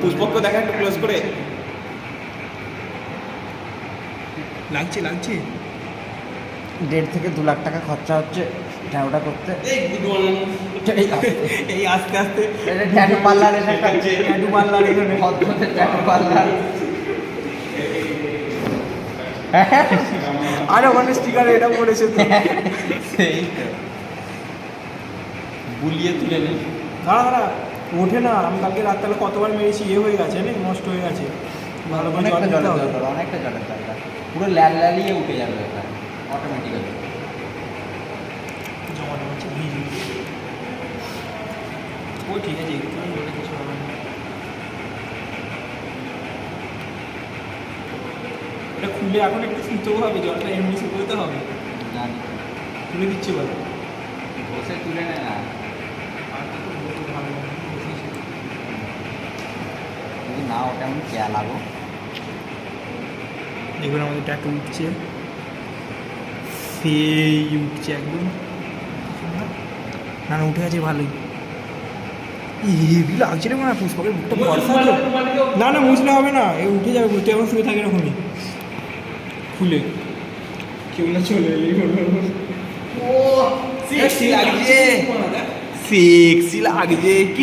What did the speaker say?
পুষ্পক দেখা একটু ক্লোজ করে। লাগছে 1.5 থেকে 2 লাখ টাকা খরচা হচ্ছে ট্যাটুটা করতে। এই আস্তে আস্তে ট্যাটু পার্লার, এটা ট্যাটু পার্লার, এখানে ট্যাটু পার্লার। আর ওখানে স্টিকারে এটা পড়েছে তো। সেই তো বুলিয়ে তুলে নে। দাঁড়া ওঠে না। আমি কালকে রাত্রে কতবার মেরেছি, হয়ে গেছে না, নষ্ট হয়ে গেছে। ভালো করে অনেকটা জল জলের দিতে হবে। দরকার, অনেকটা জলের দরকার। পুরো ল্যালিয়ে উঠে যাবে এটা অটোমেটিক্যালি। জমানো হচ্ছে ভিজ। ও ঠিক আছে, একটু বলে কিছু হবে না। এটা খুলে এখন একটু শুনতেও হবে, জলটা এমনি শুকোতে হবে। জানি খুলে দিচ্ছি বলো। বসে তুলে নেয় না, যদি না ওটা আমি খেয়া লাগো। দেখুন আমাদের ট্যাটু উঠছে, সেই উঠছে একদম। না উঠে আছে ভালোই। হেভি লাগছে রে মানে, পুষ্পকের বুকটা ভরসা তো। না মুছলে হবে না, এ উঠে যাবে। তুই এখন শুয়ে থাকে এরকমই খুলে কেউ না চলে সেক্সি লাগছে, সেক্সি লাগছে কি